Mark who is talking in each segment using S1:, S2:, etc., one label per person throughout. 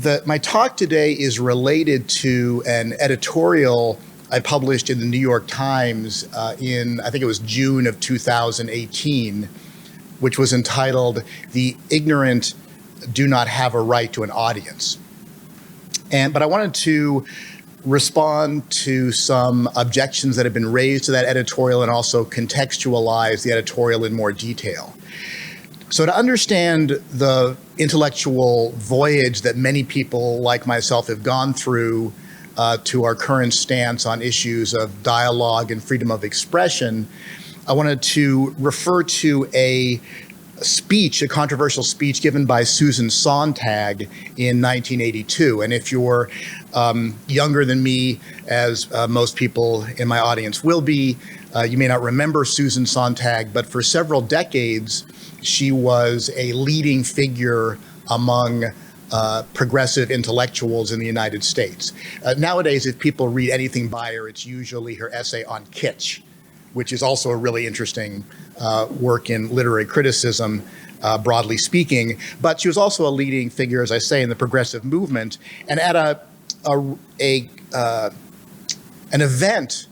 S1: My talk today is related to an editorial I published in the New York Times in, I think it was June of 2018, which was entitled, "The Ignorant Do Not Have a Right to an Audience." But I wanted to respond to some objections that have been raised to that editorial and also contextualize the editorial in more detail. So to understand the intellectual voyage that many people like myself have gone through to our current stance on issues of dialogue and freedom of expression, I wanted to refer to a controversial speech given by Susan Sontag in 1982. And if you're younger than me, as most people in my audience will be, you may not remember Susan Sontag, but for several decades, she was a leading figure among progressive intellectuals in the United States. Nowadays, if people read anything by her, it's usually her essay on kitsch, which is also a really interesting work in literary criticism, broadly speaking. But she was also a leading figure, as I say, in the progressive movement. And at an event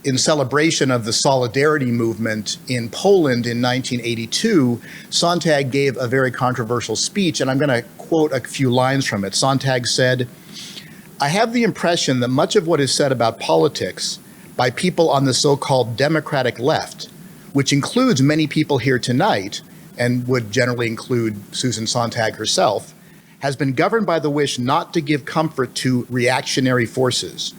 S1: in celebration of the Solidarity movement in Poland in 1982, Sontag gave a very controversial speech, and I'm going to quote a few lines from it. Sontag said, "I have the impression that much of what is said about politics by people on the so-called Democratic left, which includes many people here tonight, and would generally include Susan Sontag herself, has been governed by the wish not to give comfort to reactionary forces.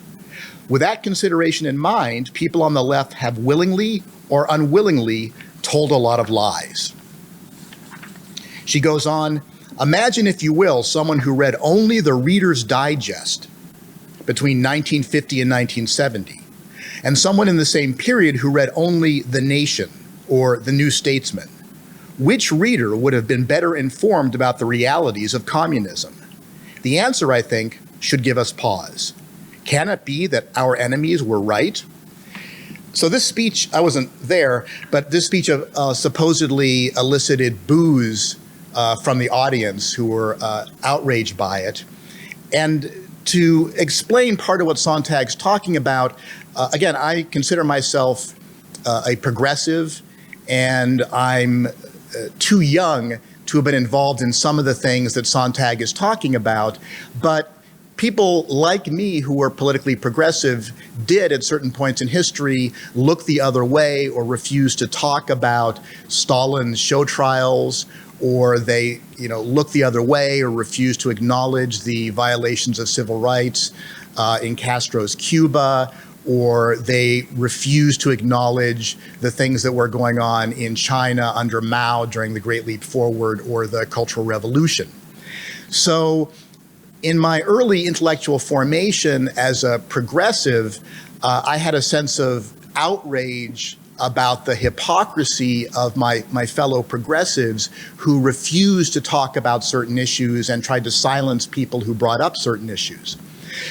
S1: With that consideration in mind, people on the left have willingly or unwillingly told a lot of lies." She goes on, "Imagine, if you will, someone who read only the Reader's Digest between 1950 and 1970, and someone in the same period who read only The Nation or The New Statesman. Which reader would have been better informed about the realities of communism? The answer, I think, should give us pause. Can it be that our enemies were right?" So this speech, I wasn't there, but this speech supposedly elicited boos from the audience who were outraged by it. And to explain part of what Sontag's talking about, again, I consider myself a progressive, and I'm too young to have been involved in some of the things that Sontag is talking about, but people like me who were politically progressive did at certain points in history look the other way or refuse to talk about Stalin's show trials, or they look the other way or refuse to acknowledge the violations of civil rights in Castro's Cuba, or they refuse to acknowledge the things that were going on in China under Mao during the Great Leap Forward or the Cultural Revolution. So in my early intellectual formation as a progressive, I had a sense of outrage about the hypocrisy of my fellow progressives who refused to talk about certain issues and tried to silence people who brought up certain issues.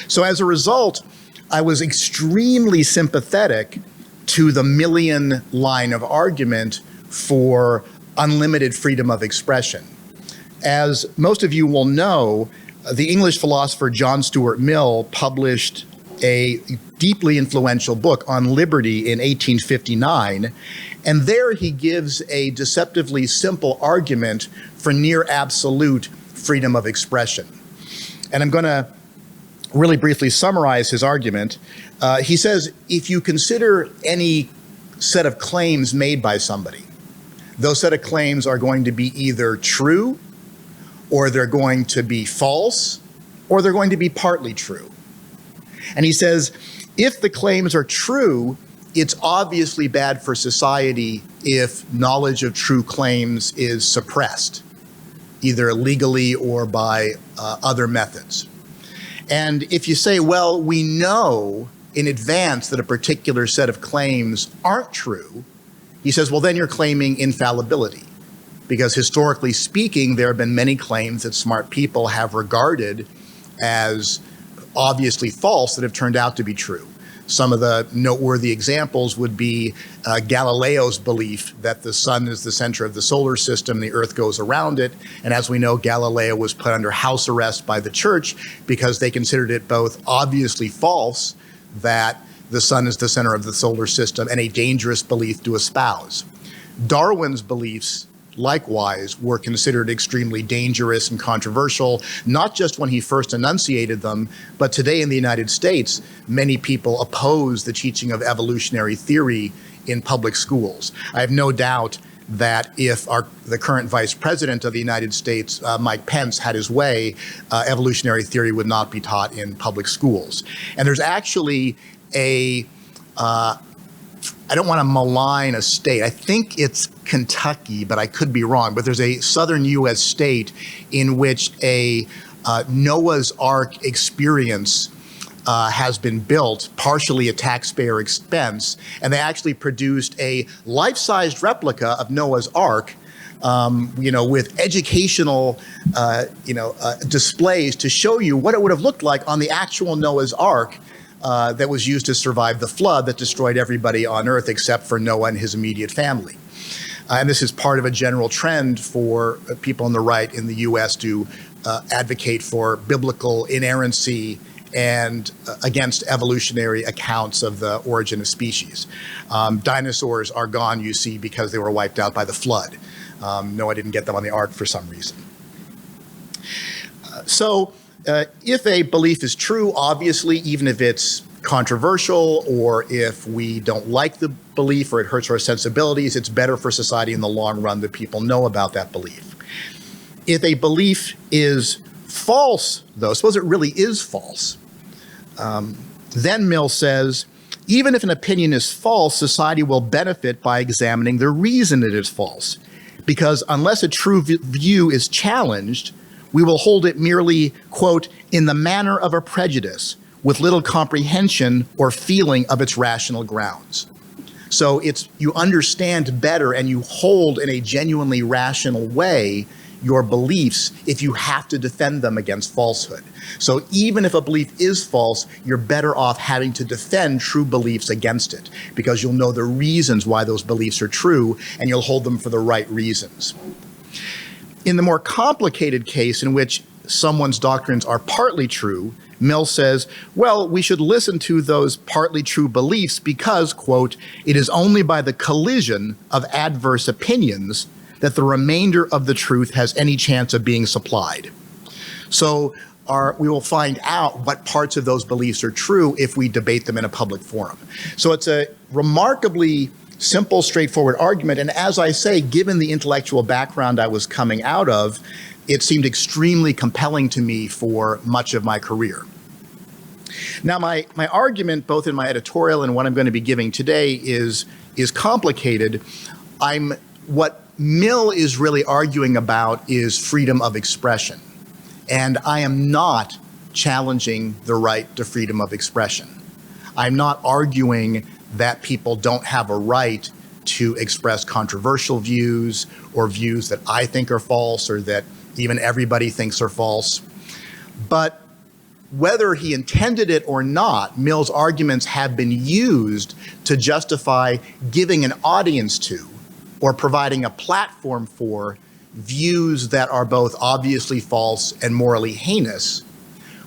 S1: So as a result, I was extremely sympathetic to the Millian line of argument for unlimited freedom of expression. As most of you will know, the English philosopher John Stuart Mill published a deeply influential book on liberty in 1859, and there he gives a deceptively simple argument for near absolute freedom of expression. And I'm going to really briefly summarize his argument. He says, if you consider any set of claims made by somebody, those set of claims are going to be either true, or they're going to be false, or they're going to be partly true. And he says, if the claims are true, it's obviously bad for society if knowledge of true claims is suppressed, either legally or by other methods. And if you say, well, we know in advance that a particular set of claims aren't true, he says, well, then you're claiming infallibility. Because historically speaking, there have been many claims that smart people have regarded as obviously false that have turned out to be true. Some of the noteworthy examples would be Galileo's belief that the sun is the center of the solar system, the earth goes around it. And as we know, Galileo was put under house arrest by the church because they considered it both obviously false that the sun is the center of the solar system and a dangerous belief to espouse. Darwin's beliefs likewise were considered extremely dangerous and controversial, not just when he first enunciated them, but today in the United States, many people oppose the teaching of evolutionary theory in public schools. I have no doubt that if the current Vice President of the United States, Mike Pence, had his way, evolutionary theory would not be taught in public schools. And there's actually I don't want to malign a state. I think it's Kentucky, but I could be wrong. But there's a southern U.S. state in which a Noah's Ark experience has been built, partially at taxpayer expense, and they actually produced a life-sized replica of Noah's Ark, with educational, displays to show you what it would have looked like on the actual Noah's Ark that was used to survive the flood that destroyed everybody on Earth except for Noah and his immediate family. And this is part of a general trend for people on the right in the U.S. to advocate for biblical inerrancy and against evolutionary accounts of the origin of species. Dinosaurs are gone, you see, because they were wiped out by the flood. Noah didn't get them on the ark for some reason. If a belief is true, obviously, even if it's controversial or if we don't like the belief or it hurts our sensibilities, it's better for society in the long run that people know about that belief. If a belief is false, though, suppose it really is false, then Mill says, even if an opinion is false, society will benefit by examining the reason it is false. Because unless a true view is challenged, we will hold it merely, quote, in the manner of a prejudice, with little comprehension or feeling of its rational grounds. So you understand better and you hold in a genuinely rational way your beliefs if you have to defend them against falsehood. So even if a belief is false, you're better off having to defend true beliefs against it because you'll know the reasons why those beliefs are true and you'll hold them for the right reasons. In the more complicated case in which someone's doctrines are partly true, Mill says, well, we should listen to those partly true beliefs because, quote, it is only by the collision of adverse opinions that the remainder of the truth has any chance of being supplied. So we will find out what parts of those beliefs are true if we debate them in a public forum. So it's a remarkably simple, straightforward argument. And as I say, given the intellectual background I was coming out of, it seemed extremely compelling to me for much of my career. Now, my argument, both in my editorial and what I'm going to be giving today, is complicated. What Mill is really arguing about is freedom of expression. And I am not challenging the right to freedom of expression. I'm not arguing that people don't have a right to express controversial views or views that I think are false or that even everybody thinks are false. But whether he intended it or not, Mill's arguments have been used to justify giving an audience to or providing a platform for views that are both obviously false and morally heinous,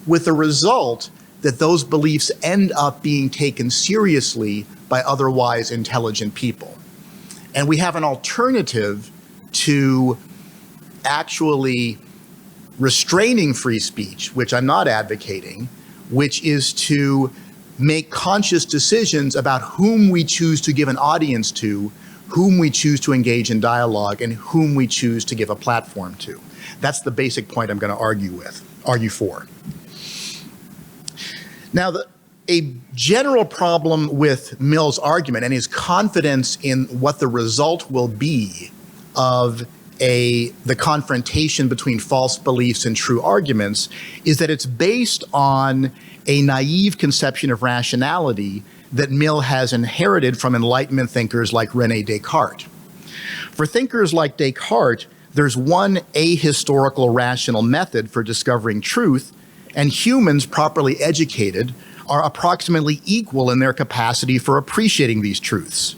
S1: with the result that those beliefs end up being taken seriously by otherwise intelligent people. And we have an alternative to actually restraining free speech, which I'm not advocating, which is to make conscious decisions about whom we choose to give an audience to, whom we choose to engage in dialogue, and whom we choose to give a platform to. That's the basic point I'm going to argue for. Now, a general problem with Mill's argument and his confidence in what the result will be of the confrontation between false beliefs and true arguments is that it's based on a naive conception of rationality that Mill has inherited from Enlightenment thinkers like René Descartes. For thinkers like Descartes, there's one ahistorical rational method for discovering truth, and humans properly educated are approximately equal in their capacity for appreciating these truths.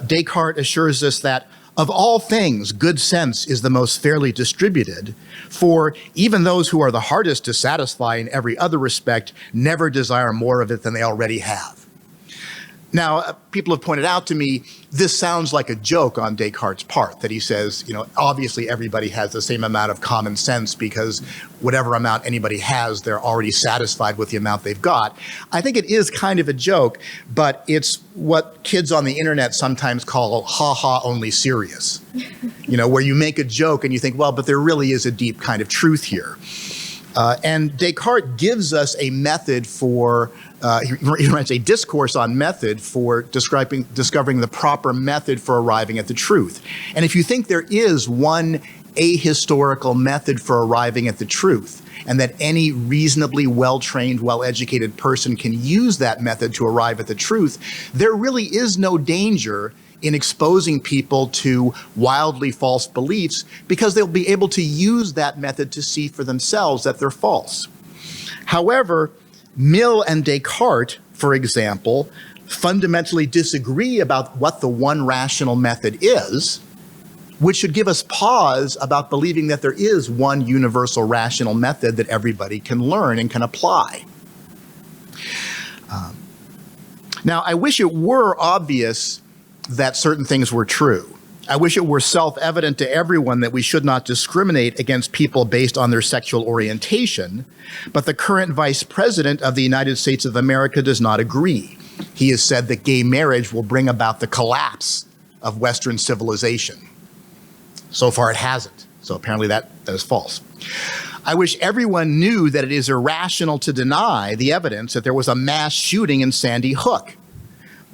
S1: Descartes assures us that of all things, good sense is the most fairly distributed, for even those who are the hardest to satisfy in every other respect never desire more of it than they already have. Now, people have pointed out to me, this sounds like a joke on Descartes' part, that he says, obviously everybody has the same amount of common sense because whatever amount anybody has, they're already satisfied with the amount they've got. I think it is kind of a joke, but it's what kids on the internet sometimes call ha-ha only serious. Where you make a joke and you think, well, but there really is a deep kind of truth here. And Descartes gives us a method for he writes a discourse on method for discovering the proper method for arriving at the truth. And if you think there is one ahistorical method for arriving at the truth, and that any reasonably well-trained, well-educated person can use that method to arrive at the truth, there really is no danger in exposing people to wildly false beliefs because they'll be able to use that method to see for themselves that they're false. However, Mill and Descartes, for example, fundamentally disagree about what the one rational method is, which should give us pause about believing that there is one universal rational method that everybody can learn and can apply. Now, I wish it were obvious that certain things were true. I wish it were self-evident to everyone that we should not discriminate against people based on their sexual orientation, but the current Vice President of the United States of America does not agree. He has said that gay marriage will bring about the collapse of Western civilization. So far it hasn't, so apparently that is false. I wish everyone knew that it is irrational to deny the evidence that there was a mass shooting in Sandy Hook.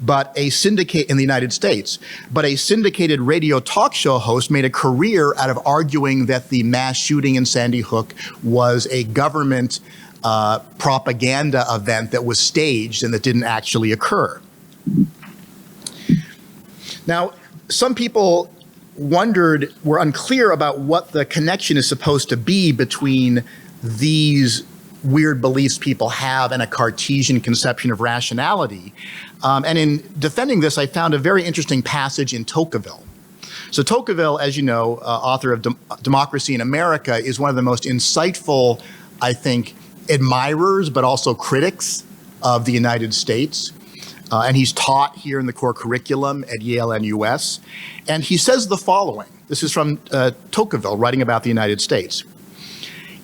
S1: In the United States, but a syndicated radio talk show host made a career out of arguing that the mass shooting in Sandy Hook was a government propaganda event that was staged and that didn't actually occur. Now, some people were unclear about what the connection is supposed to be between these weird beliefs people have and a Cartesian conception of rationality. And in defending this, I found a very interesting passage in Tocqueville. So Tocqueville, as you know, author of Democracy in America, is one of the most insightful, I think, admirers, but also critics of the United States. And he's taught here in the core curriculum at Yale-NUS. And he says the following. This is from Tocqueville, writing about the United States.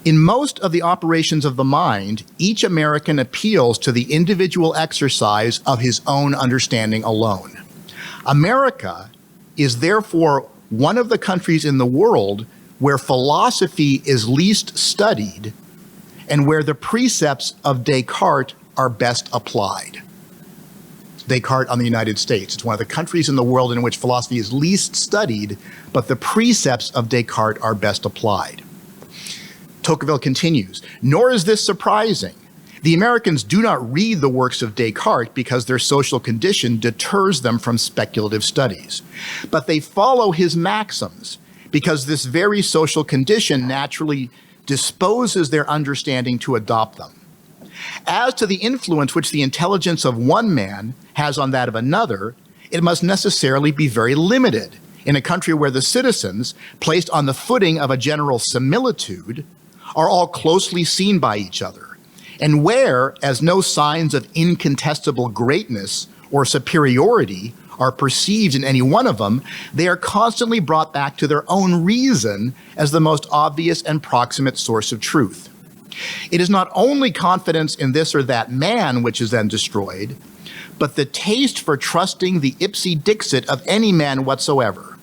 S1: In most of the operations of the mind, each American appeals to the individual exercise of his own understanding alone. America is therefore one of the countries in the world where philosophy is least studied and where the precepts of Descartes are best applied. Descartes on the United States. It's one of the countries in the world in which philosophy is least studied, but the precepts of Descartes are best applied. Tocqueville continues, nor is this surprising. The Americans do not read the works of Descartes because their social condition deters them from speculative studies, but they follow his maxims because this very social condition naturally disposes their understanding to adopt them. As to the influence which the intelligence of one man has on that of another, it must necessarily be very limited in a country where the citizens, placed on the footing of a general similitude, are all closely seen by each other, and where, as no signs of incontestable greatness or superiority are perceived in any one of them, they are constantly brought back to their own reason as the most obvious and proximate source of truth. It is not only confidence in this or that man which is then destroyed, but the taste for trusting the ipse dixit of any man whatsoever.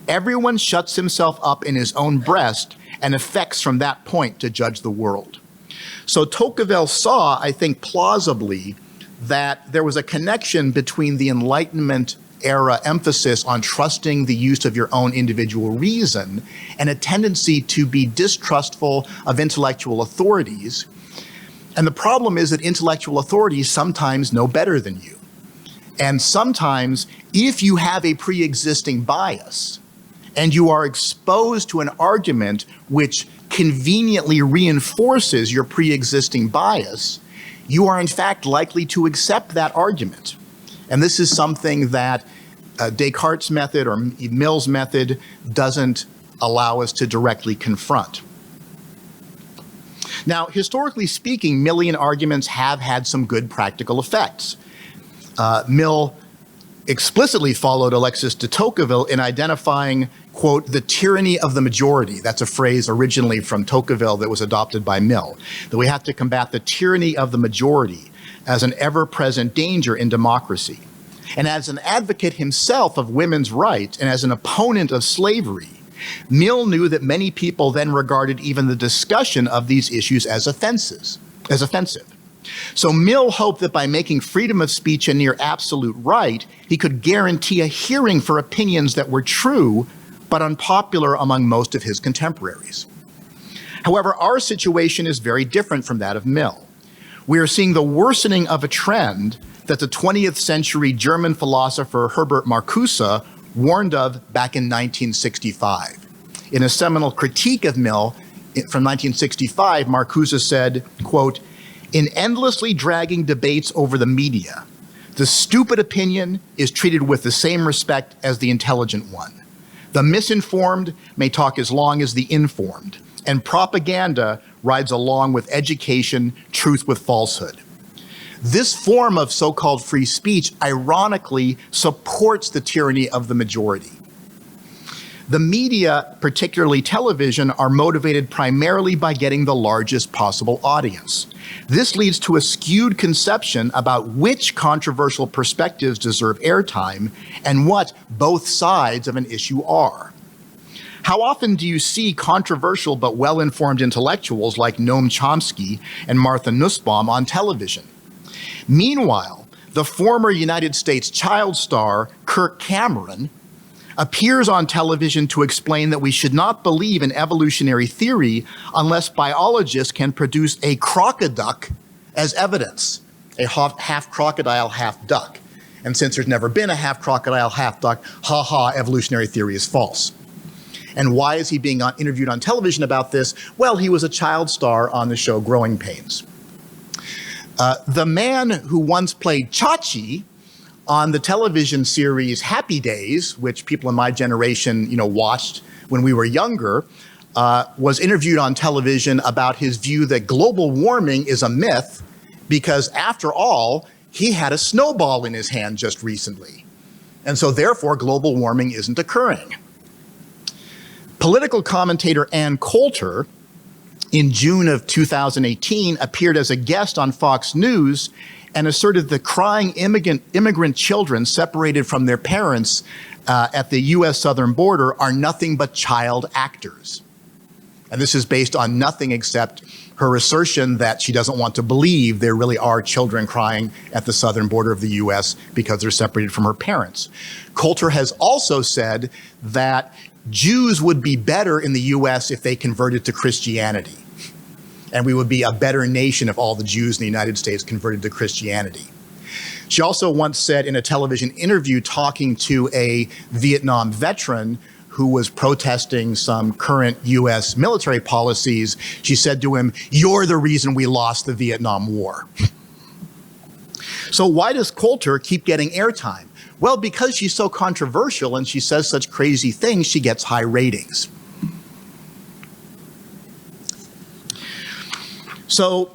S1: Everyone shuts himself up in his own breast and affects from that point to judge the world. So Tocqueville saw, I think plausibly, that there was a connection between the Enlightenment era emphasis on trusting the use of your own individual reason and a tendency to be distrustful of intellectual authorities. And the problem is that intellectual authorities sometimes know better than you. And sometimes, if you have a pre-existing bias, and you are exposed to an argument which conveniently reinforces your pre-existing bias, you are in fact likely to accept that argument. And this is something that Descartes' method or Mill's method doesn't allow us to directly confront. Now, historically speaking, Millian arguments have had some good practical effects. Mill explicitly followed Alexis de Tocqueville in identifying, quote, the tyranny of the majority. That's a phrase originally from Tocqueville that was adopted by Mill, that we have to combat the tyranny of the majority as an ever-present danger in democracy. And as an advocate himself of women's rights and as an opponent of slavery, Mill knew that many people then regarded even the discussion of these issues as offensive. So Mill hoped that by making freedom of speech a near absolute right, he could guarantee a hearing for opinions that were true but unpopular among most of his contemporaries. However, our situation is very different from that of Mill. We are seeing the worsening of a trend that the 20th century German philosopher Herbert Marcuse warned of back in 1965. In a seminal critique of Mill from 1965, Marcuse said, quote, in endlessly dragging debates over the media, the stupid opinion is treated with the same respect as the intelligent one. The misinformed may talk as long as the informed, and propaganda rides along with education, truth with falsehood. This form of so-called free speech ironically supports the tyranny of the majority. The media, particularly television, are motivated primarily by getting the largest possible audience. This leads to a skewed conception about which controversial perspectives deserve airtime and what both sides of an issue are. How often do you see controversial but well-informed intellectuals like Noam Chomsky and Martha Nussbaum on television? Meanwhile, the former United States child star, Kirk Cameron, appears on television to explain that we should not believe in evolutionary theory unless biologists can produce a crocoduck as evidence, a half crocodile, half duck. And since there's never been a half crocodile, half duck, evolutionary theory is false. And why is he being interviewed on television about this? Well, he was a child star on the show Growing Pains. The man who once played Chachi on the television series Happy Days, which people in my generation, watched when we were younger, was interviewed on television about his view that global warming is a myth because, after all, he had a snowball in his hand just recently. And so, therefore, global warming isn't occurring. Political commentator Ann Coulter, in June of 2018, appeared as a guest on Fox News and asserted the crying immigrant children separated from their parents at the U.S. southern border are nothing but child actors. And this is based on nothing except her assertion that she doesn't want to believe there really are children crying at the southern border of the U.S. because they're separated from her parents. Coulter has also said that Jews would be better in the U.S. if they converted to Christianity. And we would be a better nation if all the Jews in the United States converted to Christianity. She also once said in a television interview talking to a Vietnam veteran who was protesting some current U.S. military policies, she said to him, "You're the reason we lost the Vietnam War." So why does Coulter keep getting airtime? Well, because she's so controversial and she says such crazy things, she gets high ratings. So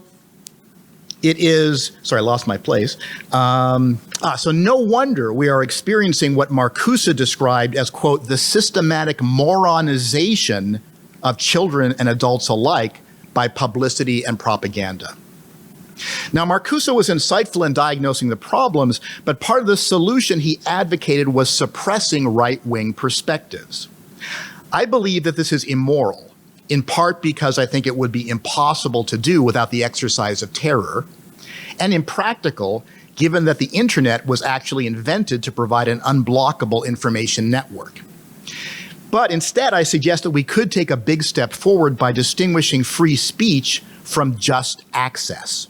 S1: it is, sorry, I lost my place. So no wonder we are experiencing what Marcuse described as, quote, the systematic moronization of children and adults alike by publicity and propaganda. Now, Marcuse was insightful in diagnosing the problems, but part of the solution he advocated was suppressing right-wing perspectives. I believe that this is immoral, in part because I think it would be impossible to do without the exercise of terror, and impractical given that the internet was actually invented to provide an unblockable information network. But instead, I suggest that we could take a big step forward by distinguishing free speech from just access.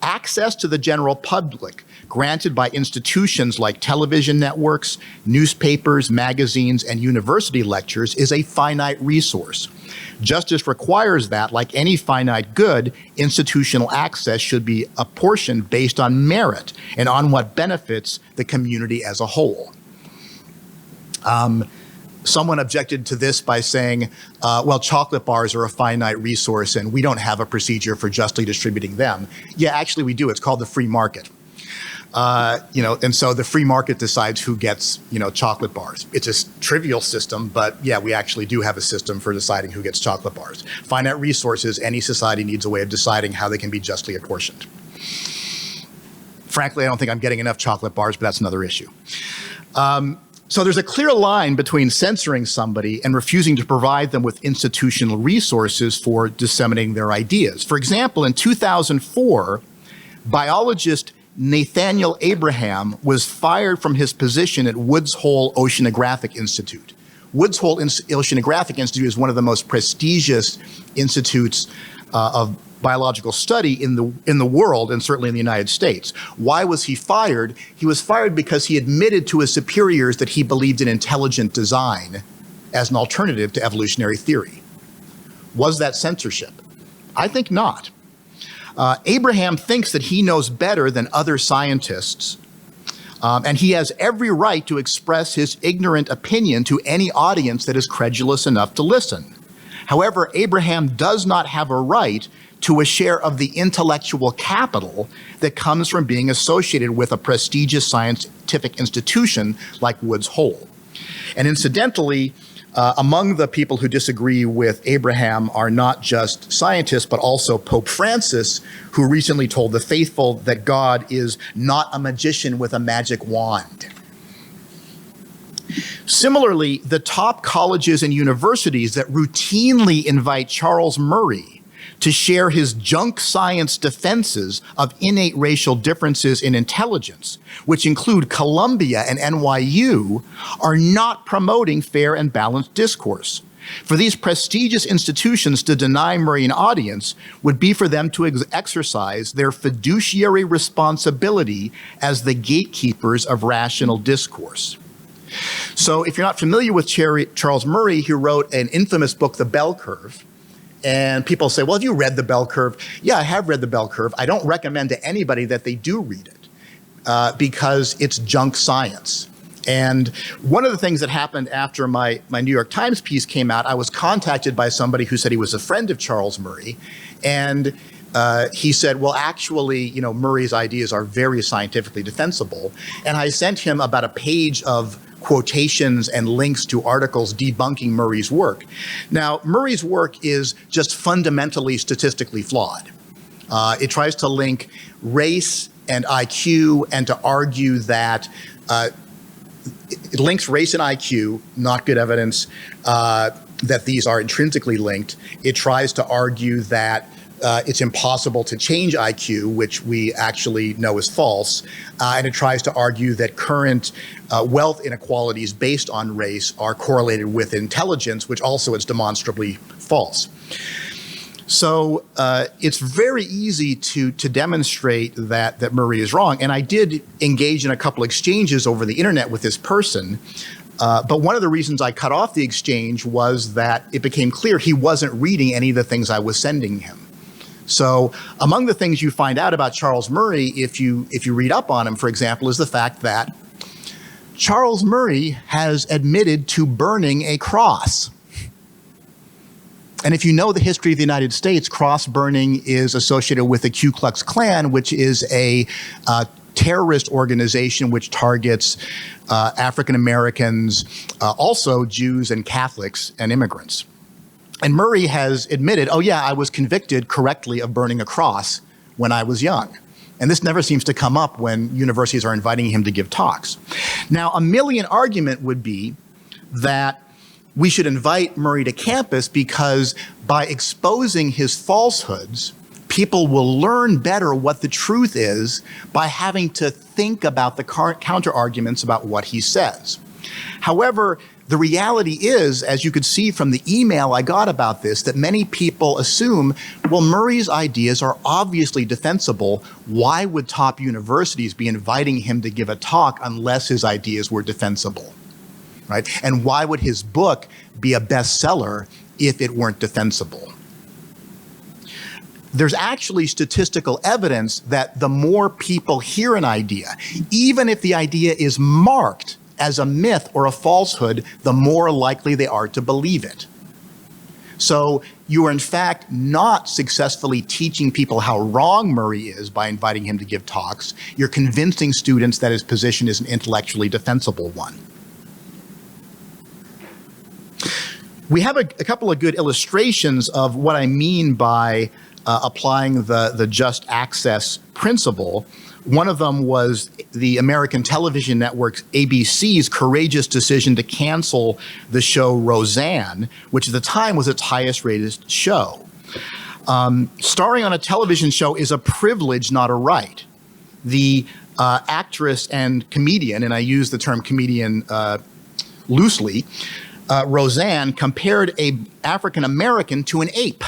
S1: Access to the general public granted by institutions like television networks, newspapers, magazines, and university lectures is a finite resource. Justice requires that, like any finite good, institutional access should be apportioned based on merit and on what benefits the community as a whole. Someone objected to this by saying, well, chocolate bars are a finite resource and we don't have a procedure for justly distributing them. Yeah, actually we do. It's called the free market. And so the free market decides who gets, chocolate bars. It's a trivial system, but yeah, we actually do have a system for deciding who gets chocolate bars. Finite resources, any society needs a way of deciding how they can be justly apportioned. Frankly, I don't think I'm getting enough chocolate bars, but that's another issue. So there's a clear line between censoring somebody and refusing to provide them with institutional resources for disseminating their ideas. For example, in 2004, biologist Nathaniel Abraham was fired from his position at Woods Hole Oceanographic Institute. Woods Hole Oceanographic Institute is one of the most prestigious institutes of biological study in the world, and certainly in the United States. Why was he fired? He was fired because he admitted to his superiors that he believed in intelligent design as an alternative to evolutionary theory. Was that censorship? I think not. Abraham thinks that he knows better than other scientists, and he has every right to express his ignorant opinion to any audience that is credulous enough to listen. However, Abraham does not have a right to a share of the intellectual capital that comes from being associated with a prestigious scientific institution like Woods Hole. And incidentally, among the people who disagree with Abraham are not just scientists, but also Pope Francis, who recently told the faithful that God is not a magician with a magic wand. Similarly, the top colleges and universities that routinely invite Charles Murray to share his junk science defenses of innate racial differences in intelligence, which include Columbia and NYU, are not promoting fair and balanced discourse. For these prestigious institutions to deny Murray an audience would be for them to exercise their fiduciary responsibility as the gatekeepers of rational discourse. So if you're not familiar with Charles Murray, he wrote an infamous book, The Bell Curve. And people say, well, have you read The Bell Curve? Yeah, I have read The Bell Curve. I don't recommend to anybody that they do read it because it's junk science. And one of the things that happened after my New York Times piece came out, I was contacted by somebody who said he was a friend of Charles Murray. And he said, well, actually, Murray's ideas are very scientifically defensible. And I sent him about a page of quotations and links to articles debunking Murray's work. Now, Murray's work is just fundamentally statistically flawed. It tries to link race and IQ and to argue that it links race and IQ, not good evidence that these are intrinsically linked. It tries to argue that it's impossible to change IQ, which we actually know is false. And it tries to argue that current wealth inequalities based on race are correlated with intelligence, which also is demonstrably false. So it's very easy to demonstrate that Murray is wrong. And I did engage in a couple exchanges over the internet with this person. But one of the reasons I cut off the exchange was that it became clear he wasn't reading any of the things I was sending him. So among the things you find out about Charles Murray, if you read up on him, for example, is the fact that Charles Murray has admitted to burning a cross. And if you know the history of the United States, cross burning is associated with the Ku Klux Klan, which is a terrorist organization which targets African Americans, also Jews and Catholics and immigrants. And Murray has admitted, oh yeah, I was convicted correctly of burning a cross when I was young. And this never seems to come up when universities are inviting him to give talks. Now, a Millian argument would be that we should invite Murray to campus because by exposing his falsehoods, people will learn better what the truth is by having to think about the counter arguments about what he says. However, the reality is, as you could see from the email I got about this, that many people assume, well, Murray's ideas are obviously defensible. Why would top universities be inviting him to give a talk unless his ideas were defensible, right? And why would his book be a bestseller if it weren't defensible? There's actually statistical evidence that the more people hear an idea, even if the idea is marked as a myth or a falsehood, the more likely they are to believe it. So you are in fact not successfully teaching people how wrong Murray is by inviting him to give talks. You're convincing students that his position is an intellectually defensible one. We have a couple of good illustrations of what I mean by applying the just access principle. One of them was the American television network ABC's courageous decision to cancel the show Roseanne, which at the time was its highest rated show. Starring on a television show is a privilege, not a right. The actress and comedian, and I use the term comedian loosely, Roseanne compared an African American to an ape.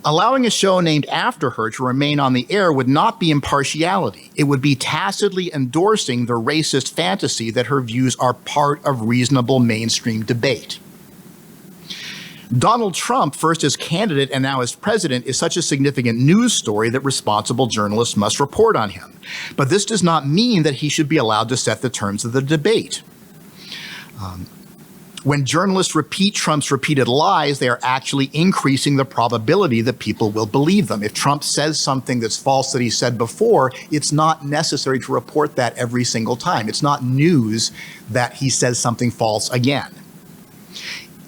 S1: Allowing a show named after her to remain on the air would not be impartiality. It would be tacitly endorsing the racist fantasy that her views are part of reasonable mainstream debate. Donald Trump, first as candidate and now as president, is such a significant news story that responsible journalists must report on him. But this does not mean that he should be allowed to set the terms of the debate. When journalists repeat Trump's repeated lies, they are actually increasing the probability that people will believe them. If Trump says something that's false that he said before, it's not necessary to report that every single time. It's not news that he says something false again.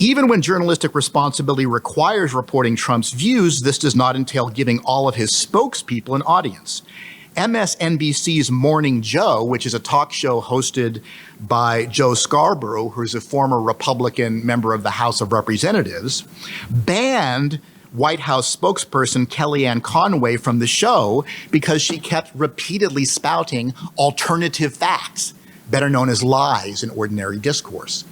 S1: Even when journalistic responsibility requires reporting Trump's views, this does not entail giving all of his spokespeople an audience. MSNBC's Morning Joe, which is a talk show hosted by Joe Scarborough, who's a former Republican member of the House of Representatives, banned White House spokesperson Kellyanne Conway from the show because she kept repeatedly spouting alternative facts, better known as lies in ordinary discourse.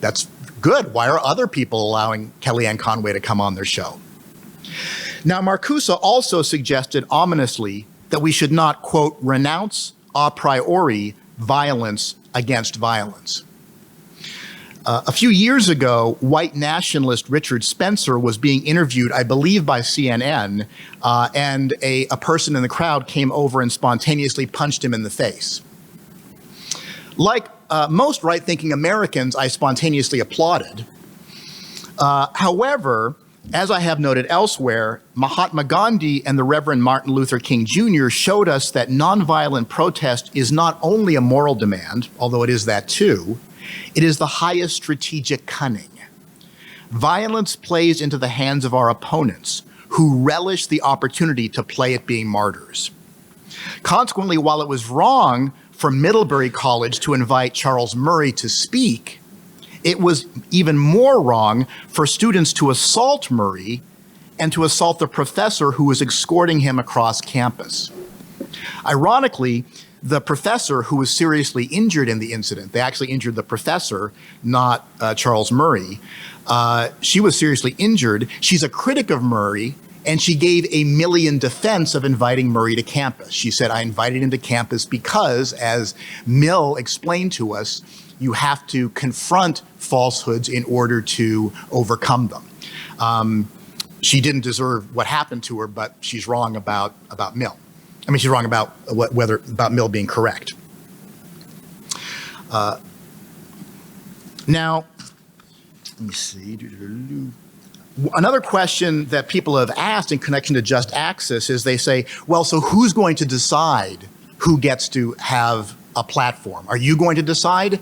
S1: That's good. Why are other people allowing Kellyanne Conway to come on their show? Now, Marcuse also suggested ominously that we should not, quote, renounce a priori violence against violence. A few years ago, white nationalist Richard Spencer was being interviewed, I believe by CNN, and a person in the crowd came over and spontaneously punched him in the face. Like most right-thinking Americans, I spontaneously applauded. However, as I have noted elsewhere, Mahatma Gandhi and the Reverend Martin Luther King Jr. showed us that nonviolent protest is not only a moral demand, although it is that too, it is the highest strategic cunning. Violence plays into the hands of our opponents, who relish the opportunity to play at being martyrs. Consequently, while it was wrong for Middlebury College to invite Charles Murray to speak, it was even more wrong for students to assault Murray and to assault the professor who was escorting him across campus. Ironically, the professor who was seriously injured in the incident, they actually injured the professor, not Charles Murray. She was seriously injured. She's a critic of Murray, and she gave a Millian defense of inviting Murray to campus. She said, I invited him to campus because, as Mill explained to us, you have to confront falsehoods in order to overcome them. She didn't deserve what happened to her, but she's wrong about Mill. I mean, she's wrong about about Mill being correct. Now, let me see. Another question that people have asked in connection to just access is they say, well, so who's going to decide who gets to have a platform? Are you going to decide?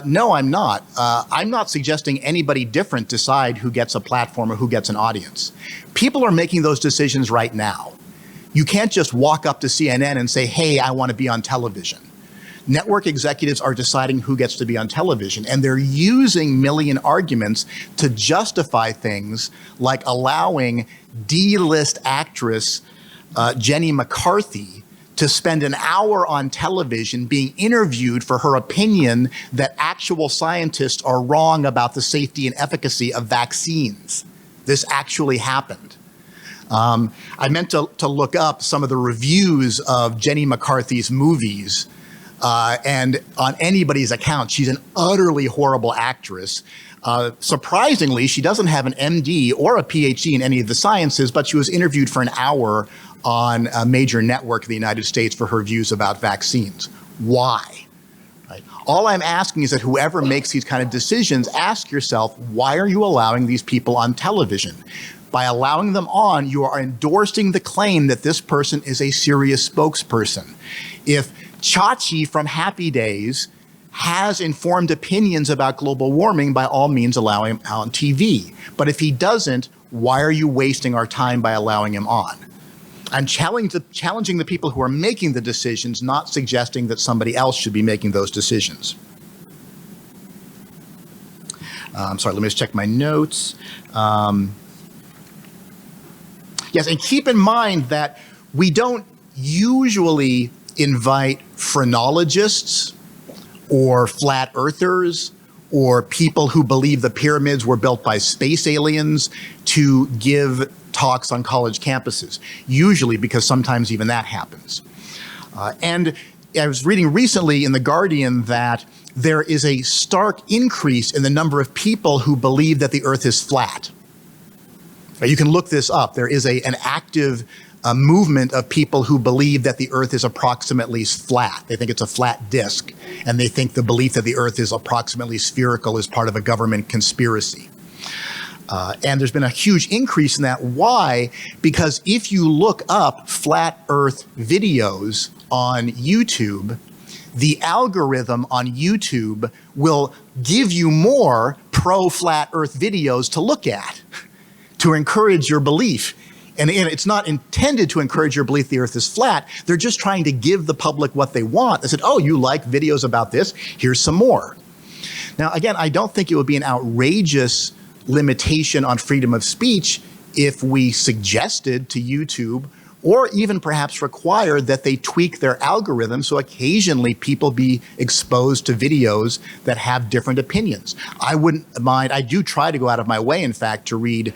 S1: No, I'm not. I'm not suggesting anybody different decide who gets a platform or who gets an audience. People are making those decisions right now. You can't just walk up to CNN and say, hey, I want to be on television. Network executives are deciding who gets to be on television, and they're using Millian arguments to justify things like allowing D-list actress Jenny McCarthy to spend an hour on television being interviewed for her opinion that actual scientists are wrong about the safety and efficacy of vaccines. This actually happened. I meant to look up some of the reviews of Jenny McCarthy's movies, and on anybody's account, she's an utterly horrible actress. Surprisingly, she doesn't have an MD or a PhD in any of the sciences, but she was interviewed for an hour on a major network in the United States for her views about vaccines. Why? Right? All I'm asking is that whoever makes these kind of decisions, ask yourself, why are you allowing these people on television? By allowing them on, you are endorsing the claim that this person is a serious spokesperson. If Chachi from Happy Days has informed opinions about global warming, by all means allow him on TV. But if he doesn't, why are you wasting our time by allowing him on? I'm challenging the people who are making the decisions, not suggesting that somebody else should be making those decisions. Sorry, let me just check my notes. Yes, and keep in mind that we don't usually invite phrenologists or flat earthers or people who believe the pyramids were built by space aliens to give talks on college campuses, usually because sometimes even that happens. And I was reading recently in The Guardian that there is a stark increase in the number of people who believe that the earth is flat. You can look this up. There is an active movement of people who believe that the earth is approximately flat. They think it's a flat disk, and they think the belief that the earth is approximately spherical is part of a government conspiracy. And there's been a huge increase in that. Why? Because if you look up flat earth videos on YouTube, the algorithm on YouTube will give you more pro-flat earth videos to look at to encourage your belief. And it's not intended to encourage your belief the earth is flat. They're just trying to give the public what they want. They said, oh, you like videos about this? Here's some more. Now, again, I don't think it would be an outrageous limitation on freedom of speech if we suggested to YouTube, or even perhaps required, that they tweak their algorithm so occasionally people be exposed to videos that have different opinions. I wouldn't mind. I do try to go out of my way, in fact, to read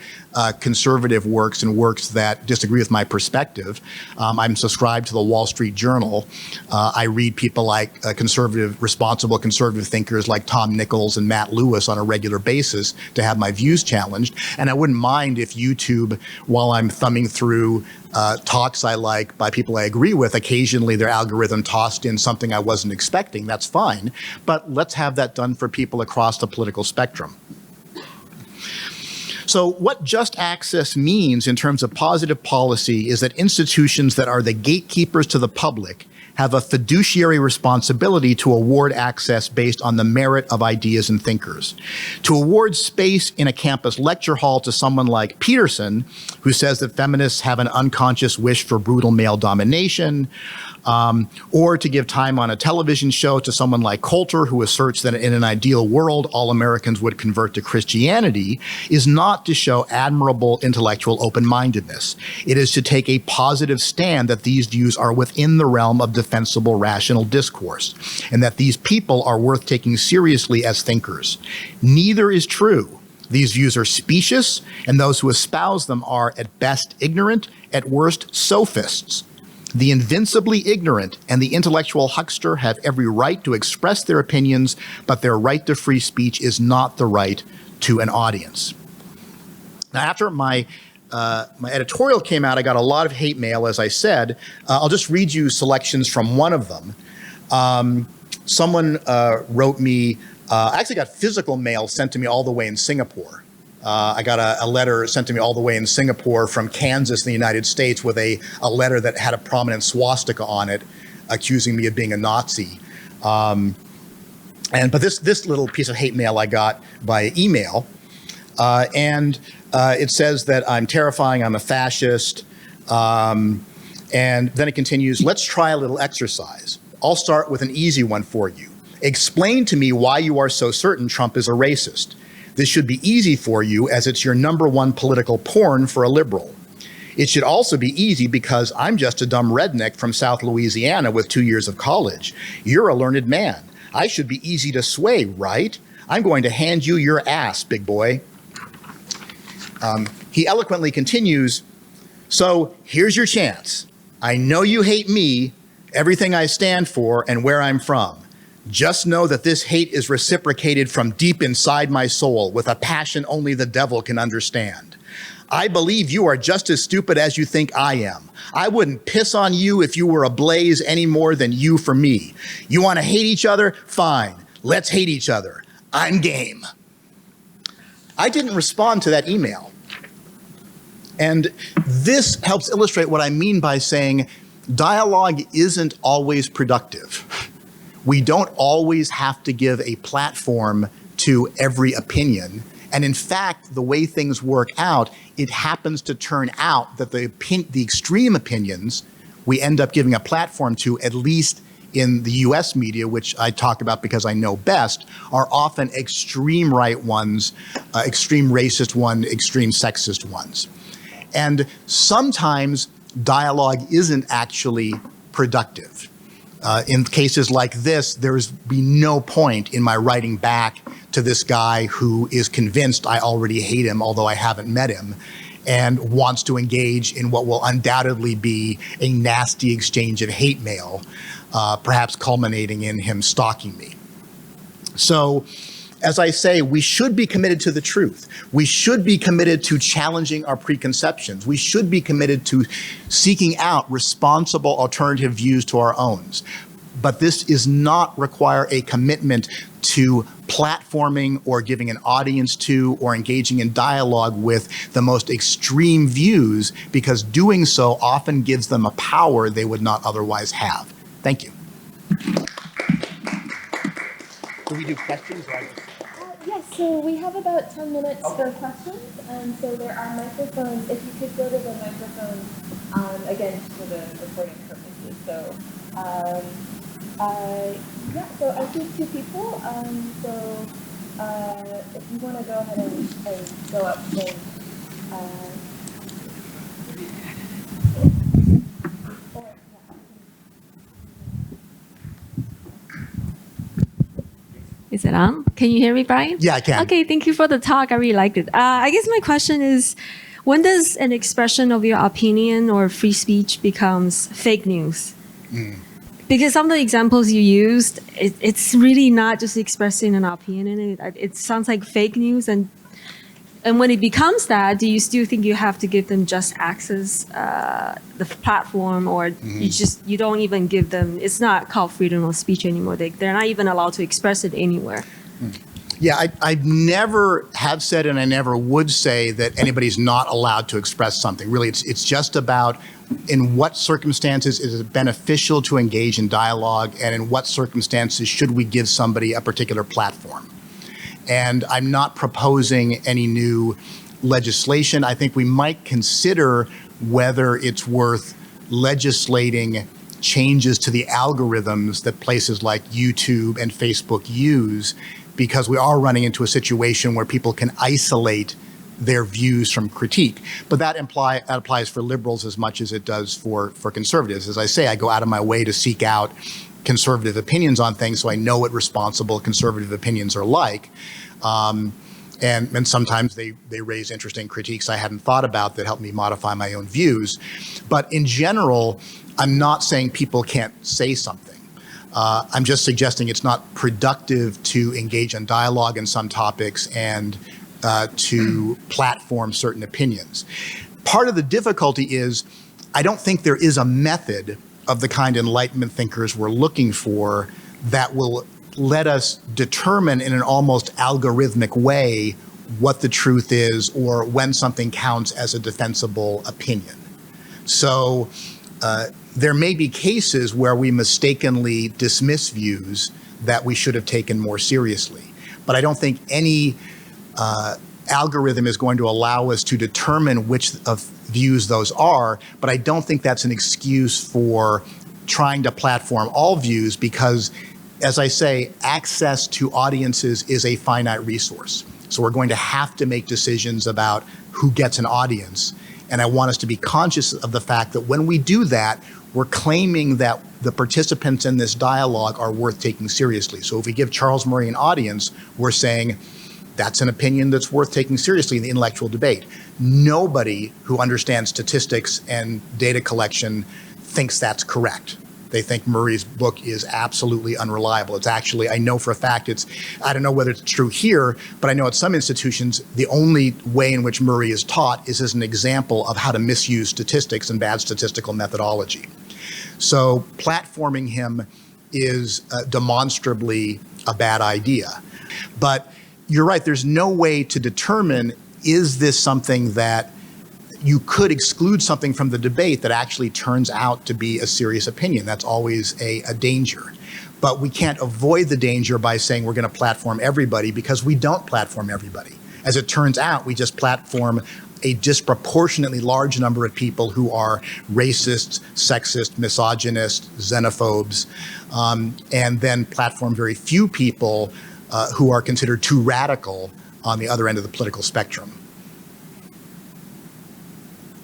S1: conservative works and works that disagree with my perspective. I'm subscribed to the Wall Street Journal. I read people like responsible conservative thinkers like Tom Nichols and Matt Lewis on a regular basis to have my views challenged. And I wouldn't mind if YouTube, while I'm thumbing through talks I like by people I agree with, occasionally their algorithm tossed in something I wasn't expecting. That's fine. But let's have that done for people across the political spectrum. So what just access means in terms of positive policy is that institutions that are the gatekeepers to the public have a fiduciary responsibility to award access based on the merit of ideas and thinkers. To award space in a campus lecture hall to someone like Peterson, who says that feminists have an unconscious wish for brutal male domination, or to give time on a television show to someone like Coulter, who asserts that in an ideal world, all Americans would convert to Christianity, is not to show admirable intellectual open-mindedness. It is to take a positive stand that these views are within the realm of defensible rational discourse, and that these people are worth taking seriously as thinkers. Neither is true. These views are specious, and those who espouse them are at best ignorant, at worst sophists. The invincibly ignorant and the intellectual huckster have every right to express their opinions, but their right to free speech is not the right to an audience. Now, after my editorial came out, I got a lot of hate mail, as I said. I'll just read you selections from one of them. Someone wrote me, I actually got physical mail sent to me all the way in Singapore. I got a letter sent to me all the way in Singapore from Kansas in the United States with a letter that had a prominent swastika on it, accusing me of being a Nazi. But this little piece of hate mail I got by email, and it says that I'm terrifying, I'm a fascist, and then it continues, let's try a little exercise. I'll start with an easy one for you. Explain to me why you are so certain Trump is a racist. This should be easy for you, as it's your #1 political porn for a liberal. It should also be easy because I'm just a dumb redneck from South Louisiana with 2 years of college. You're a learned man. I should be easy to sway, right? I'm going to hand you your ass, big boy. He eloquently continues, so here's your chance. I know you hate me, everything I stand for, and where I'm from. Just know that this hate is reciprocated from deep inside my soul with a passion only the devil can understand. I believe you are just as stupid as you think I am. I wouldn't piss on you if you were ablaze any more than you for me. You want to hate each other? Fine. Let's hate each other. I'm game. I didn't respond to that email. And this helps illustrate what I mean by saying dialogue isn't always productive. We don't always have to give a platform to every opinion. And in fact, the way things work out, it happens to turn out that the extreme opinions we end up giving a platform to, at least in the US media, which I talk about because I know best, are often extreme right ones, extreme racist ones, extreme sexist ones. And sometimes dialogue isn't actually productive. In cases like this, there's be no point in my writing back to this guy who is convinced I already hate him, although I haven't met him, and wants to engage in what will undoubtedly be a nasty exchange of hate mail, perhaps culminating in him stalking me. So, as I say, we should be committed to the truth. We should be committed to challenging our preconceptions. We should be committed to seeking out responsible alternative views to our own. But this does not require a commitment to platforming or giving an audience to or engaging in dialogue with the most extreme views, because doing so often gives them a power they would not otherwise have. Thank you. Do we do questions?
S2: Yes, so we have about 10 minutes for questions, and so there are microphones. If you could go to the microphone, again, just for the recording purposes. So, yeah, so I see two people, so if you want to go ahead and go up, then,
S3: Is it on? Can you hear me, Brian?
S1: Yeah, I can.
S3: Okay, thank you for the talk. I really liked it. I guess my question is, when does an expression of your opinion or free speech becomes fake news? Because some of the examples you used, it's really not just expressing an opinion. It sounds like fake news. And when it becomes that, do you still think you have to give them just access the platform, or you don't even give them? It's not called freedom of speech anymore. They're not even allowed to express it anywhere.
S1: Yeah, I never have said, and I never would say that anybody's not allowed to express something. Really, it's just about in what circumstances is it beneficial to engage in dialogue, and in what circumstances should we give somebody a particular platform. And I'm not proposing any new legislation. I think we might consider whether it's worth legislating changes to the algorithms that places like YouTube and Facebook use, because we are running into a situation where people can isolate their views from critique. But that applies for liberals as much as it does for conservatives. As I say, I go out of my way to seek out conservative opinions on things, so I know what responsible conservative opinions are like. And sometimes they raise interesting critiques I hadn't thought about that help me modify my own views. But in general, I'm not saying people can't say something. I'm just suggesting it's not productive to engage in dialogue in some topics and to platform certain opinions. Part of the difficulty is I don't think there is a method of the kind Enlightenment thinkers we're looking for that will let us determine in an almost algorithmic way what the truth is or when something counts as a defensible opinion. So there may be cases where we mistakenly dismiss views that we should have taken more seriously. But I don't think any algorithm is going to allow us to determine which of views those are, but I don't think that's an excuse for trying to platform all views, because, as I say, access to audiences is a finite resource. So we're going to have to make decisions about who gets an audience. And I want us to be conscious of the fact that when we do that, we're claiming that the participants in this dialogue are worth taking seriously. So if we give Charles Murray an audience, we're saying that's an opinion that's worth taking seriously in the intellectual debate. Nobody who understands statistics and data collection thinks that's correct. They think Murray's book is absolutely unreliable. It's actually, I know for a fact I don't know whether it's true here, but I know at some institutions, the only way in which Murray is taught is as an example of how to misuse statistics and bad statistical methodology. So platforming him is demonstrably a bad idea. But you're right, there's no way to determine, is this something that you could exclude something from the debate that actually turns out to be a serious opinion. That's always a danger. But we can't avoid the danger by saying we're going to platform everybody, because we don't platform everybody. As it turns out, we just platform a disproportionately large number of people who are racist, sexist, misogynist, xenophobes, and then platform very few people who are considered too radical on the other end of the political spectrum.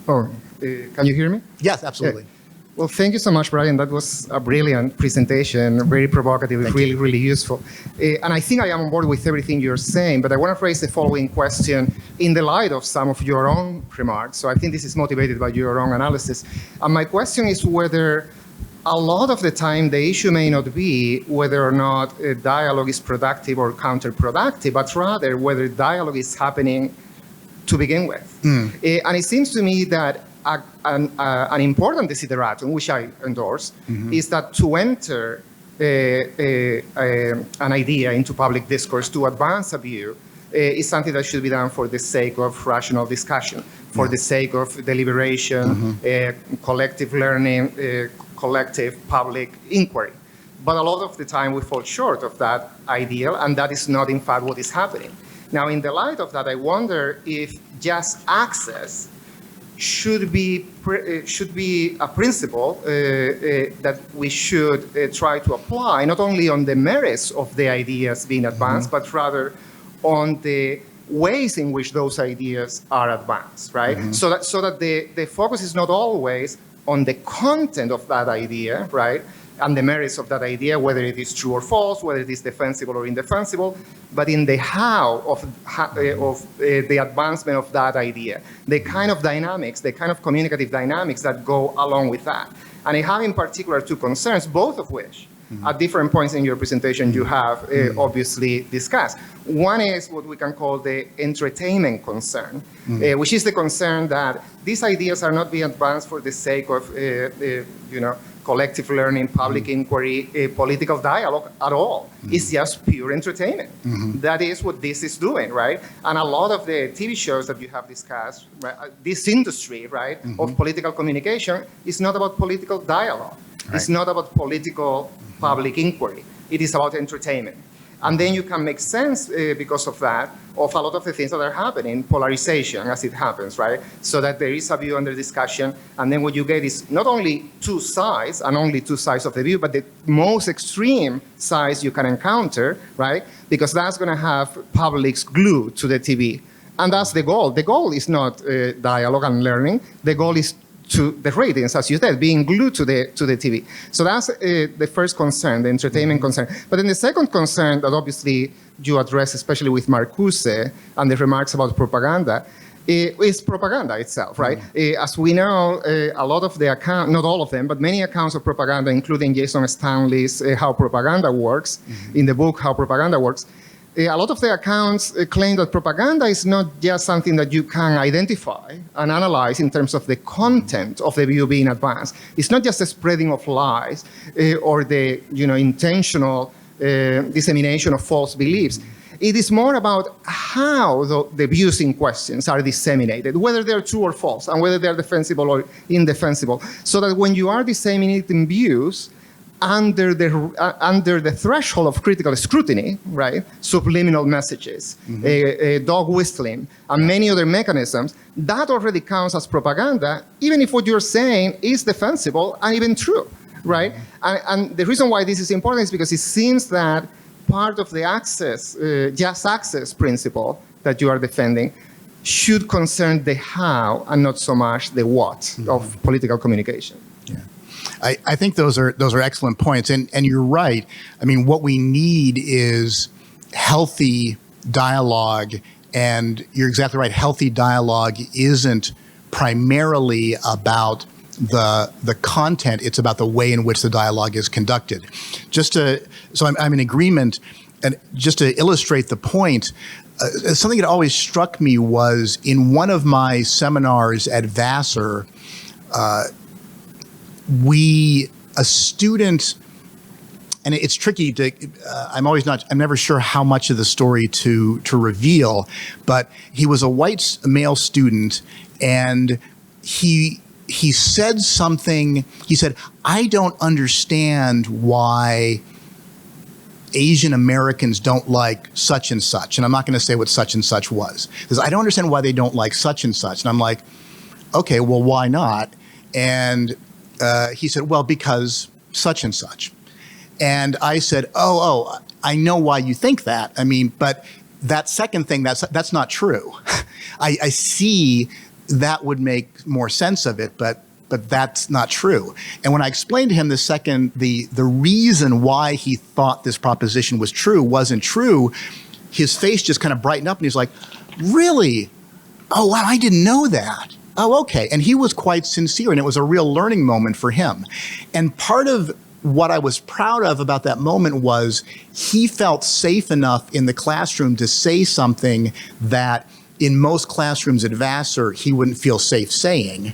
S4: Oh, can you hear me?
S1: Yes, absolutely.
S4: Yeah. Well, thank you so much, Brian. That was a brilliant presentation, very provocative, really useful. And I think I am on board with everything you're saying, but I want to raise the following question in the light of some of your own remarks. So I think this is motivated by your own analysis. And my question is whether a lot of the time the issue may not be whether or not a dialogue is productive or counterproductive, but rather whether dialogue is happening to begin with. And it seems to me that an important desideratum, which I endorse, is that to enter an idea into public discourse, to advance a view, is something that should be done for the sake of rational discussion, for the sake of deliberation, collective learning, collective public inquiry. But a lot of the time we fall short of that ideal, and that is not in fact what is happening. Now, in the light of that, I wonder if just access should be a principle that we should try to apply, not only on the merits of the ideas being advanced, but rather on the ways in which those ideas are advanced, right? So that the focus is not always on the content of that idea, right? And the merits of that idea, whether it is true or false, whether it is defensible or indefensible, but in the how of the advancement of that idea, the kind of dynamics, the kind of communicative dynamics that go along with that. And I have in particular two concerns, both of which at different points in your presentation you have obviously discussed. One is what we can call the entertainment concern, which is the concern that these ideas are not being advanced for the sake of, collective learning, public inquiry, political dialogue at all. It's just pure entertainment. That is what this is doing, right? And a lot of the TV shows that you have discussed, right, this industry, right, of political communication is not about political dialogue. Right. It's not about political public inquiry. It is about entertainment. And then you can make sense, because of that, of a lot of the things that are happening, polarization as it happens, right? So that there is a view under discussion, and then what you get is not only two sides, and only two sides of the view, but the most extreme sides you can encounter, right? Because that's going to have publics glued to the TV. And that's the goal. The goal is not dialogue and learning. The goal is to the ratings, as you said, being glued to the TV. So that's the first concern, the entertainment concern. But then the second concern that obviously you address, especially with Marcuse and the remarks about propaganda, is propaganda itself, right? As we know, a lot of the accounts, not all of them, but many accounts of propaganda, including Jason Stanley's How Propaganda Works, in the book How Propaganda Works, a lot of the accounts claim that propaganda is not just something that you can identify and analyze in terms of the content of the view being advanced. It's not just the spreading of lies or the intentional dissemination of false beliefs. It is more about how the views in questions are disseminated, whether they're true or false, and whether they're defensible or indefensible. So that when you are disseminating views, under the threshold of critical scrutiny, right, subliminal messages, dog whistling, and many other mechanisms, that already counts as propaganda, even if what you're saying is defensible and even true, right? And the reason why this is important is because it seems that part of the access, just access principle that you are defending should concern the how and not so much the what of political communication.
S1: Yeah. I think those are excellent points, and you're right. I mean, what we need is healthy dialogue, and you're exactly right. Healthy dialogue isn't primarily about the content; it's about the way in which the dialogue is conducted. So I'm in agreement, and just to illustrate the point. Something that always struck me was in one of my seminars at Vassar, a student, and it's tricky to, I'm never sure how much of the story to reveal, but he was a white male student, and he said something, he said, I don't understand why Asian Americans don't like such and such. And I'm not going to say what such and such was. Because I don't understand why they don't like such and such. And I'm like, okay, well, why not? And he said, well, because such and such. And I said, oh, I know why you think that. I mean, but that second thing, that's not true. I see that would make more sense of it, but that's not true. And when I explained to him the reason why he thought this proposition was true wasn't true, his face just kind of brightened up and he's like, really? Oh, wow, I didn't know that. Oh, okay. And he was quite sincere, and it was a real learning moment for him. And part of what I was proud of about that moment was he felt safe enough in the classroom to say something that in most classrooms at Vassar he wouldn't feel safe saying.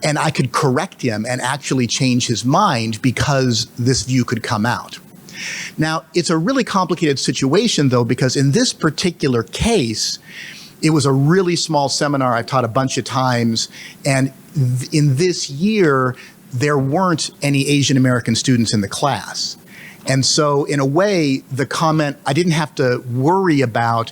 S1: And I could correct him and actually change his mind because this view could come out. Now, it's a really complicated situation, though, because in this particular case, it was a really small seminar I've taught a bunch of times. And in this year, there weren't any Asian American students in the class. And so in a way, the comment, I didn't have to worry about,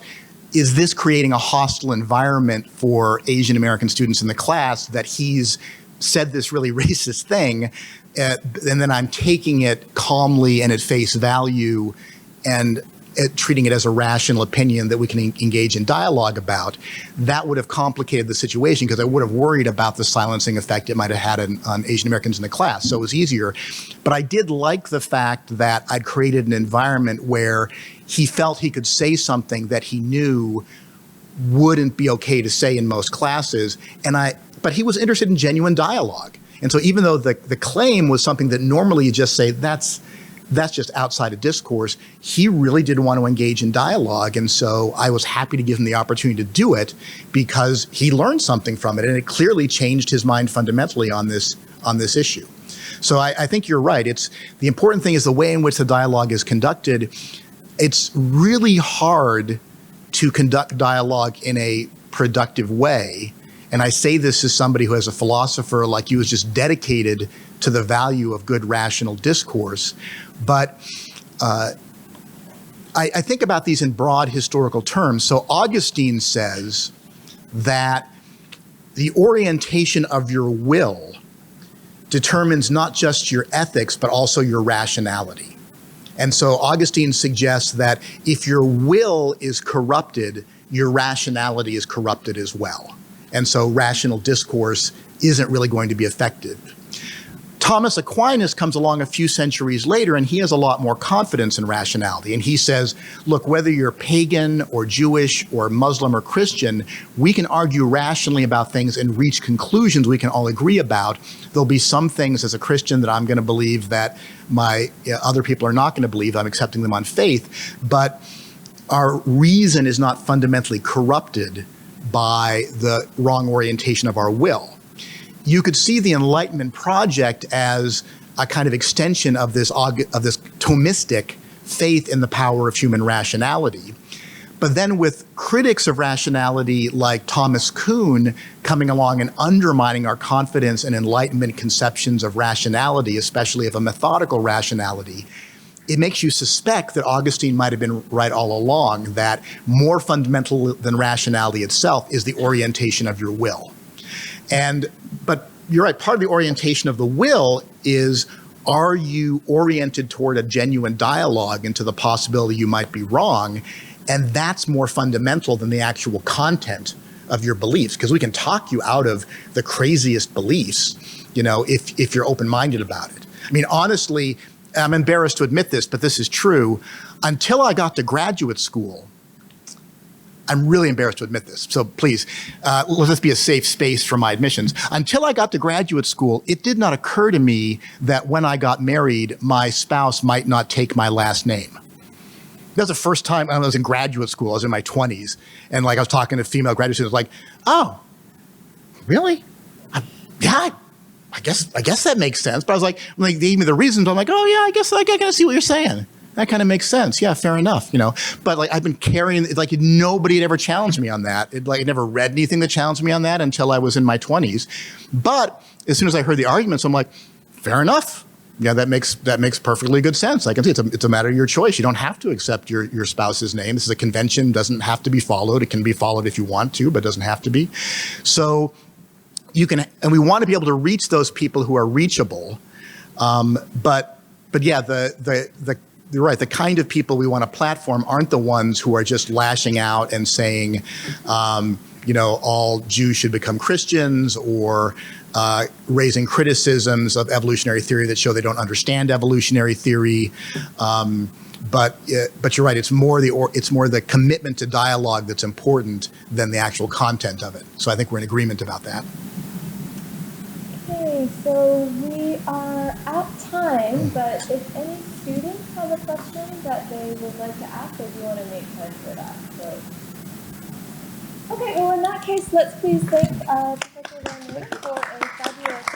S1: is this creating a hostile environment for Asian American students in the class that he's said this really racist thing, and then I'm taking it calmly and at face value and treating it as a rational opinion that we can engage in dialogue about. That would have complicated the situation because I would have worried about the silencing effect it might have had on Asian Americans in the class. So it was easier. But I did like the fact that I'd created an environment where he felt he could say something that he knew wouldn't be okay to say in most classes. But he was interested in genuine dialogue. And so even though the claim was something that normally you just say, that's just outside of discourse, he really did want to engage in dialogue. And so I was happy to give him the opportunity to do it because he learned something from it. And it clearly changed his mind fundamentally on this issue. So I think you're right. The important thing is the way in which the dialogue is conducted. It's really hard to conduct dialogue in a productive way. And I say this as somebody who, as a philosopher like you, is just dedicated to the value of good rational discourse. But I think about these in broad historical terms. So Augustine says that the orientation of your will determines not just your ethics, but also your rationality. And so Augustine suggests that if your will is corrupted, your rationality is corrupted as well. And so rational discourse isn't really going to be effective. Thomas Aquinas comes along a few centuries later, and he has a lot more confidence in rationality. And he says, look, whether you're pagan or Jewish or Muslim or Christian, we can argue rationally about things and reach conclusions we can all agree about. There'll be some things as a Christian that I'm going to believe that other people are not going to believe. I'm accepting them on faith. But our reason is not fundamentally corrupted by the wrong orientation of our will. You could see the Enlightenment project as a kind of extension of this Thomistic faith in the power of human rationality. But then with critics of rationality like Thomas Kuhn coming along and undermining our confidence in Enlightenment conceptions of rationality, especially of a methodical rationality, it makes you suspect that Augustine might have been right all along, that more fundamental than rationality itself is the orientation of your will. But you're right, part of the orientation of the will is, are you oriented toward a genuine dialogue into the possibility you might be wrong? And that's more fundamental than the actual content of your beliefs, because we can talk you out of the craziest beliefs, if you're open-minded about it. I mean, honestly, I'm embarrassed to admit this, but this is true. Until I got to graduate school, I'm really embarrassed to admit this, so please, let this be a safe space for my admissions. Until I got to graduate school, it did not occur to me that when I got married, my spouse might not take my last name. That was the first time I was in graduate school. I was in my 20s, and I was talking to female graduate students, like, "Oh, really? Yeah, I guess that makes sense." But I was like, they gave me the reasons. I'm like, "Oh yeah, I guess I gotta see what you're saying. That kind of makes sense. Yeah, fair enough." But I've been carrying nobody had ever challenged me on that. I never read anything that challenged me on that until I was in my 20s. But as soon as I heard the arguments, I'm like, fair enough. Yeah, that makes perfectly good sense. I can see it's a matter of your choice. You don't have to accept your spouse's name. This is a convention, doesn't have to be followed. It can be followed if you want to, but doesn't have to be. So you can, and we want to be able to reach those people who are reachable. But yeah, you're right. The kind of people we want to platform aren't the ones who are just lashing out and saying, all Jews should become Christians, or raising criticisms of evolutionary theory that show they don't understand evolutionary theory. But you're right. It's more the commitment to dialogue that's important than the actual content of it. So I think we're in agreement about that.
S2: Okay, so we are at time, but if any students have a question that they would like to ask, I do want to make time for that. So. Okay, well in that case, let's please thank Professor Van Norden for a fabulous